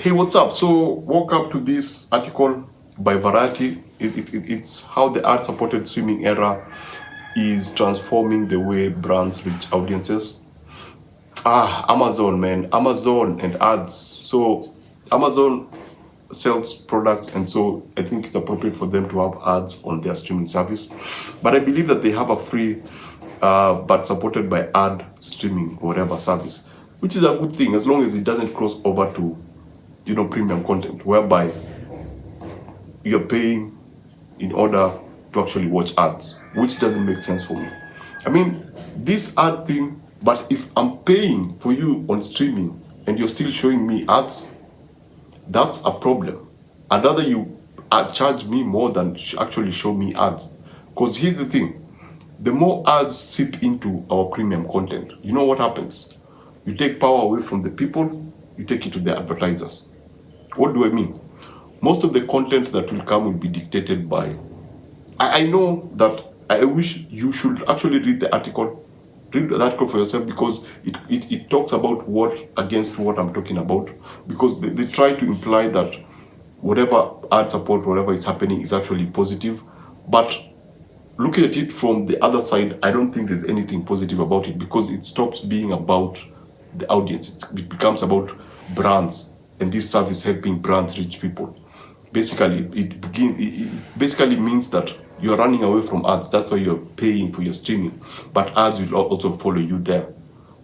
Hey, what's up? So, woke up to this article by Variety. It's how the ad-supported streaming era is transforming the way brands reach audiences. Amazon, man, Amazon and ads. So, Amazon sells products, and so I think it's appropriate for them to have ads on their streaming service. But I believe that they have a free, but supported by ad streaming, whatever service, which is a good thing as long as it doesn't cross over to premium content whereby you're paying in order to actually watch ads, which doesn't make sense for me. I mean, this ad thing, but if I'm paying for you on streaming and you're still showing me ads, that's a problem. I'd rather you charge me more than actually show me ads. Because here's the thing, the more ads seep into our premium content, you know what happens? You take power away from the people, you take it to the advertisers. What do I mean? Most of the content that will come will be dictated by. I know that I wish you should actually read the article. Read the article for yourself because it talks about what against what I'm talking about. Because they try to imply that whatever ad support, whatever is happening is actually positive. But looking at it from the other side, I don't think there's anything positive about it because it stops being about the audience. It becomes about brands and this service helping brands reach people. Basically, it basically means that you're running away from ads. That's why you're paying for your streaming, but ads will also follow you there.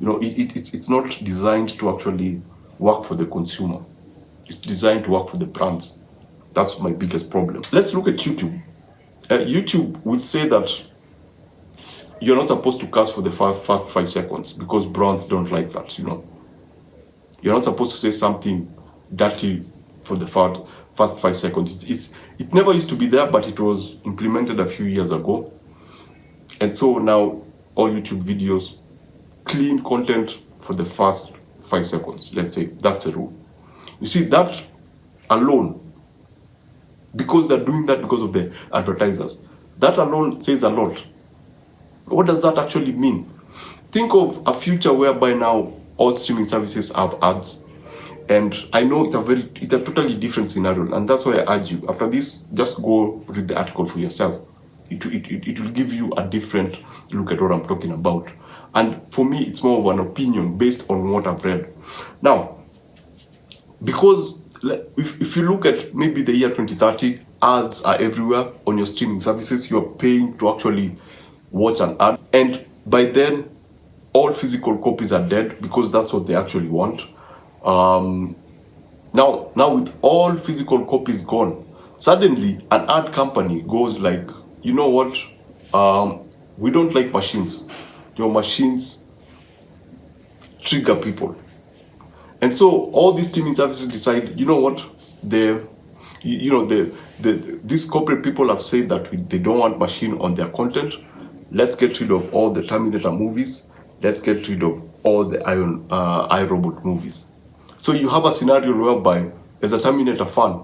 It's not designed to actually work for the consumer. It's designed to work for the brands. That's my biggest problem. Let's look at YouTube. YouTube would say that you're not supposed to cast for the first 5 seconds because brands don't like that. You're not supposed to say something dirty for the first 5 seconds. It never used to be there, but it was implemented a few years ago. And so now all YouTube videos, clean content for the first 5 seconds. Let's say that's the rule. You see, that alone, because they're doing that because of the advertisers, that alone says a lot. What does that actually mean? Think of a future whereby now all streaming services have ads. And I know it's a totally different scenario, and that's why I urge you, after this, just go read the article for yourself. It will give you a different look at what I'm talking about. And for me, it's more of an opinion based on what I've read. Now, because if you look at maybe the year 2030, ads are everywhere on your streaming services. You're paying to actually watch an ad. And by then, all physical copies are dead because that's what they actually want. Now with all physical copies gone, suddenly an ad company goes like, you know what? We don't like machines. Your machines trigger people. And so all these streaming services decide, you know what? These corporate people have said that they don't want machine on their content. Let's get rid of all the Terminator movies. Let's get rid of all the iRobot movies. So you have a scenario whereby, as a Terminator fan,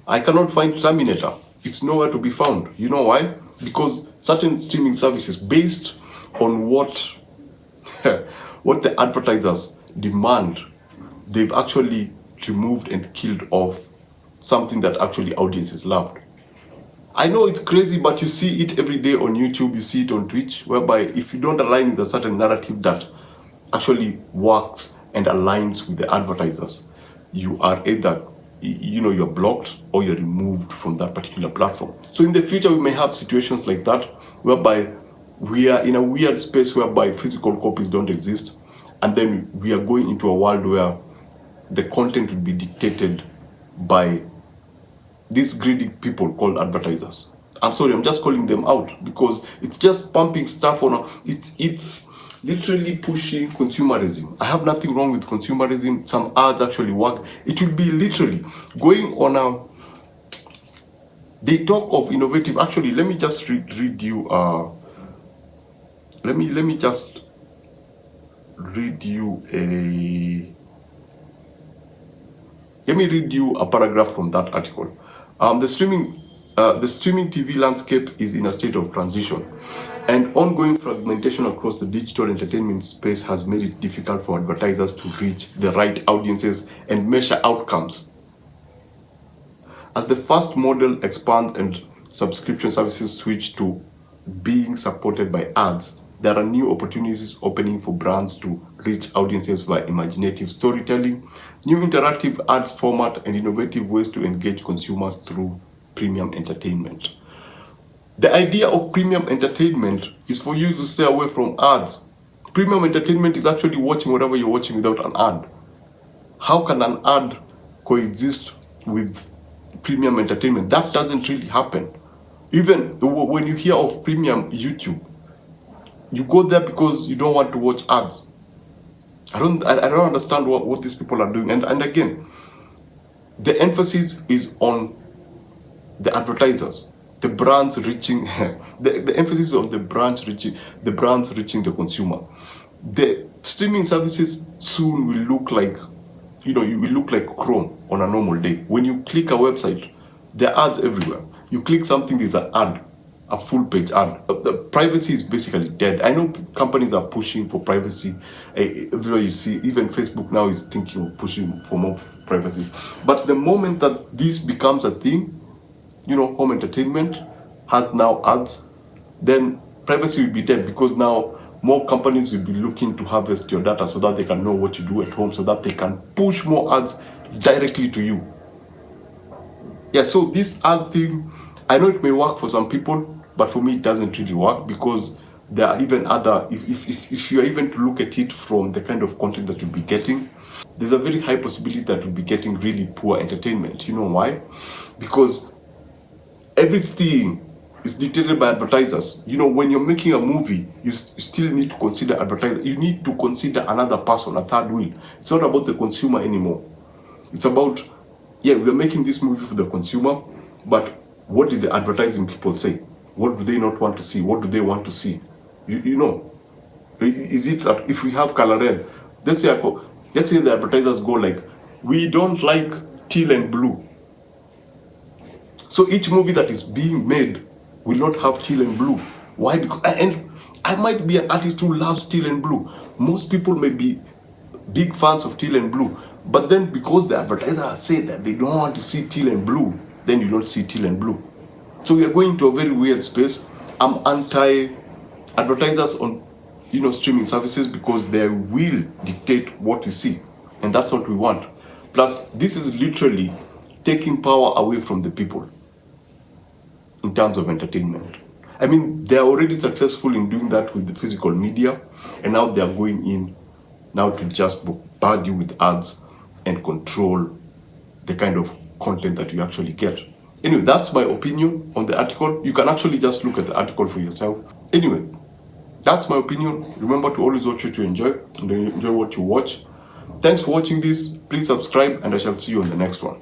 I cannot find Terminator. It's nowhere to be found. You know why? Because certain streaming services, based on what the advertisers demand, they've actually removed and killed off something that actually audiences loved. I know it's crazy, but you see it every day on YouTube, you see it on Twitch, whereby if you don't align with a certain narrative that actually works and aligns with the advertisers, you are either you're blocked or you're removed from that particular platform. So in the future, we may have situations like that whereby we are in a weird space whereby physical copies don't exist, and then we are going into a world where the content will be dictated by these greedy people called advertisers. I'm sorry, I'm just calling them out because it's just pumping stuff on. It's literally pushing consumerism. I have nothing wrong with consumerism. Some ads actually work. It will be literally going on a. They talk of innovative. Actually, let me just read you. Let me just read you a. Let me read you a paragraph from that article. The streaming TV landscape is in a state of transition, and ongoing fragmentation across the digital entertainment space has made it difficult for advertisers to reach the right audiences and measure outcomes. As the first model expands and subscription services switch to being supported by ads, there are new opportunities opening for brands to reach audiences via imaginative storytelling, new interactive ads format, and innovative ways to engage consumers through premium entertainment. The idea of premium entertainment is for you to stay away from ads. Premium entertainment is actually watching whatever you're watching without an ad. How can an ad coexist with premium entertainment? That doesn't really happen. Even when you hear of premium YouTube, you go there because you don't want to watch ads. I don't understand what these people are doing. And again, the emphasis is on the advertisers, the brands reaching the emphasis on the brands reaching the consumer. The streaming services soon will look like, you will look like Chrome on a normal day. When you click a website, there are ads everywhere. You click something, there's an ad, a full page ad. The privacy is basically dead. I know companies are pushing for privacy. Everywhere you see, even Facebook now is thinking of pushing for more privacy. But the moment that this becomes a thing, home entertainment has now ads, then privacy will be dead, because now more companies will be looking to harvest your data so that they can know what you do at home, so that they can push more ads directly to you. Yeah, so this ad thing, I know it may work for some people, but for me it doesn't really work, because there are even other, if you are even to look at it from the kind of content that you'll be getting, there's a very high possibility that you'll be getting really poor entertainment. You know why? Because everything is dictated by advertisers. When you're making a movie, you still need to consider advertisers. You need to consider another person, a third wheel. It's not about the consumer anymore. It's about, we're making this movie for the consumer, but what did the advertising people say? What do they not want to see? What do they want to see? Is it that if we have color red, let's say the advertisers go like, we don't like teal and blue. So each movie that is being made will not have teal and blue. Why? Because, and I might be an artist who loves teal and blue. Most people may be big fans of teal and blue. But then because the advertisers say that they don't want to see teal and blue, then you don't see teal and blue. So we are going to a very weird space. I'm anti-advertisers on streaming services, because they will dictate what we see. And that's what we want. Plus, this is literally taking power away from the people in terms of entertainment. I mean, they're already successful in doing that with the physical media, and now they're going in now to just bombard you with ads and control the kind of content that you actually get. Anyway, that's my opinion on the article. You can actually just look at the article for yourself. Anyway, that's my opinion. Remember to always watch what you enjoy, and enjoy what you watch. Thanks for watching this. Please subscribe, and I shall see you on the next one.